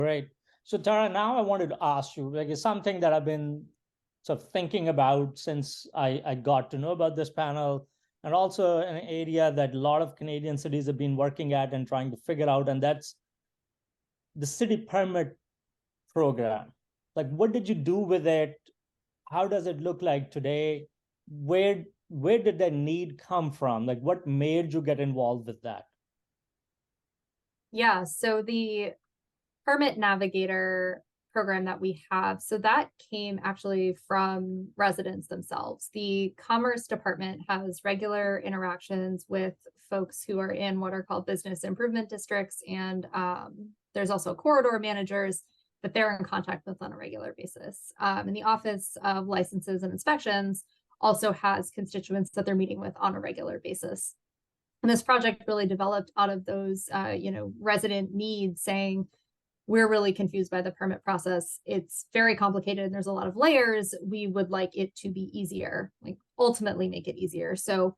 Great. So Tara, now I wanted to ask you, like, it's something that I've been sort of thinking about since I got to know about this panel, and also an area that a lot of Canadian cities have been working at and trying to figure out, and that's the city permit program. Like, what did you do with it? How does it look like today? Where did that need come from? Like, what made you get involved with that? Yeah, so the Permit Navigator program that we have, so that came actually from residents themselves. The Commerce Department has regular interactions with folks who are in what are called business improvement districts, and there's also corridor managers that they're in contact with on a regular basis. And the Office of Licenses and Inspections also has constituents that they're meeting with on a regular basis. And this project really developed out of those, resident needs, saying, we're really confused by the permit process. It's very complicated and there's a lot of layers. We would like it to be easier, like ultimately make it easier. So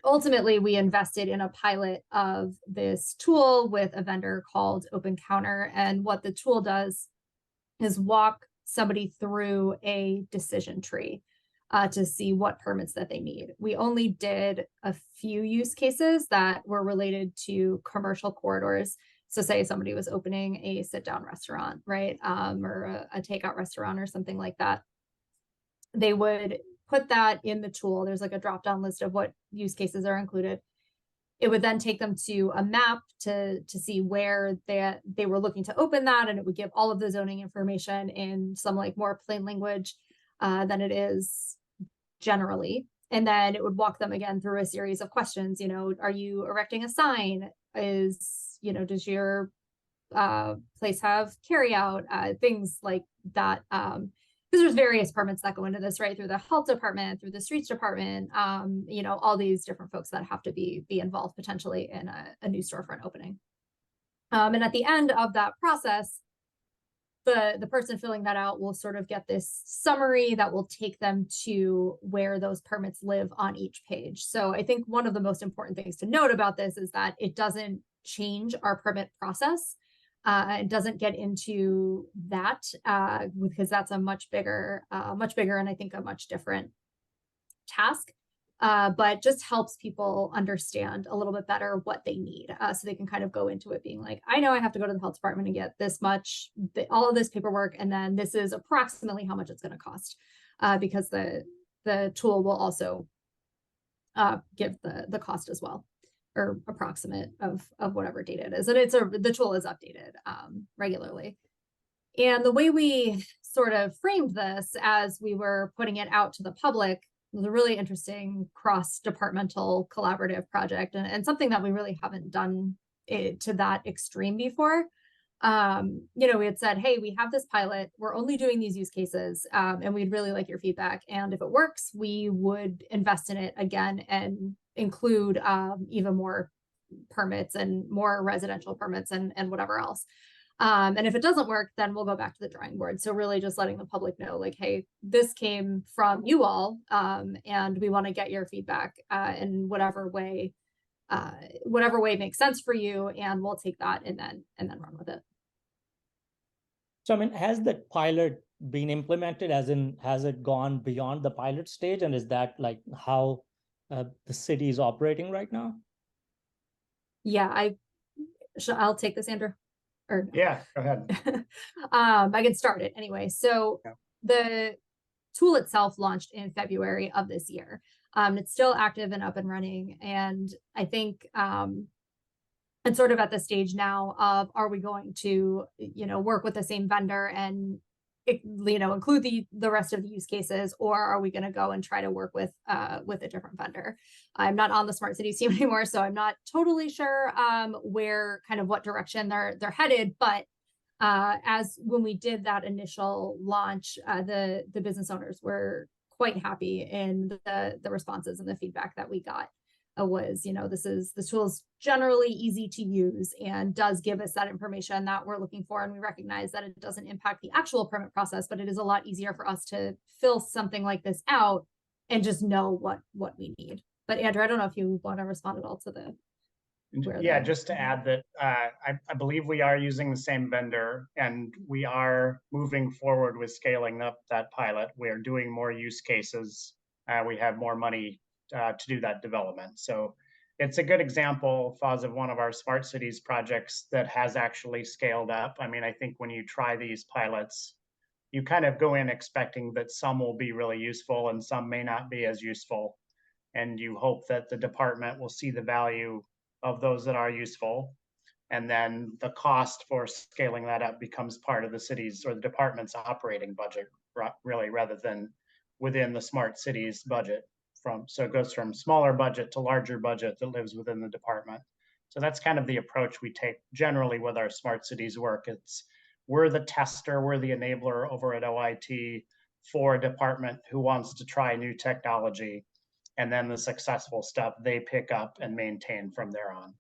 ultimately, we invested in a pilot of this tool with a vendor called OpenCounter. And what the tool does is walk somebody through a decision tree to see what permits that they need. We only did a few use cases that were related to commercial corridors. So say somebody was opening a sit-down restaurant, right? Or a takeout restaurant or something like that. They would put that in the tool. There's like a drop-down list of what use cases are included. It would then take them to a map to see where they were looking to open that, and it would give all of the zoning information in some like more plain language than it is generally. And then it would walk them again through a series of questions. You know, are you erecting a sign? Does your place have carryout? Things like that. Because there's various permits that go into this, right? Through the health department, through the streets department, all these different folks that have to be involved potentially in a new storefront opening. And at the end of that process, the person filling that out will sort of get this summary that will take them to where those permits live on each page. So I think one of the most important things to note about this is that it doesn't change our permit process. It doesn't get into that because that's a much bigger and I think a much different task. But just helps people understand a little bit better what they need. So they can kind of go into it being like, I know I have to go to the health department and get this much, all of this paperwork, and then this is approximately how much it's going to cost, because the tool will also give the cost as well, or approximate of whatever data it is. And the tool is updated regularly. And the way we sort of framed this as we were putting it out to the public was a really interesting cross-departmental collaborative project, and something that we really haven't done to that extreme before. We had said, hey, we have this pilot, we're only doing these use cases, and we'd really like your feedback. And if it works, we would invest in it again and include even more permits and more residential permits and whatever else. And if it doesn't work, then we'll go back to the drawing board. So really just letting the public know, like, hey, this came from you all, and we want to get your feedback in whatever way makes sense for you, and we'll take that and then run with it. So, I mean, has the pilot been implemented, as in, has it gone beyond the pilot stage? And is that like how the city is operating right now? Yeah, I'll take this, Andrew. Or yeah, go ahead. I can start it anyway. So yeah. The tool itself launched in February of this year. It's still active and up and running. And I think it's sort of at the stage now of, are we going to, work with the same vendor and, include the rest of the use cases, or are we going to go and try to work with a different vendor? I'm not on the Smart Cities team anymore, so I'm not totally sure what direction they're headed. But as when we did that initial launch, the business owners were quite happy in the responses and the feedback that we got. Was, this tool is generally easy to use and does give us that information that we're looking for. And we recognize that it doesn't impact the actual permit process, but it is a lot easier for us to fill something like this out and just know what we need. But Andrew, I don't know if you want to respond at all to the where Yeah, the- just to add that I believe we are using the same vendor and we are moving forward with scaling up that pilot. We are doing more use cases. We have more money to do that development. So it's a good example, Foz, of one of our smart cities projects that has actually scaled up. I mean, I think when you try these pilots, you kind of go in expecting that some will be really useful and some may not be as useful. And you hope that the department will see the value of those that are useful. And then the cost for scaling that up becomes part of the city's or the department's operating budget, really, rather than within the smart cities budget. So it goes from smaller budget to larger budget that lives within the department. So that's kind of the approach we take generally with our smart cities work. It's we're the tester, we're the enabler over at OIT for a department who wants to try new technology. And then the successful stuff they pick up and maintain from there on.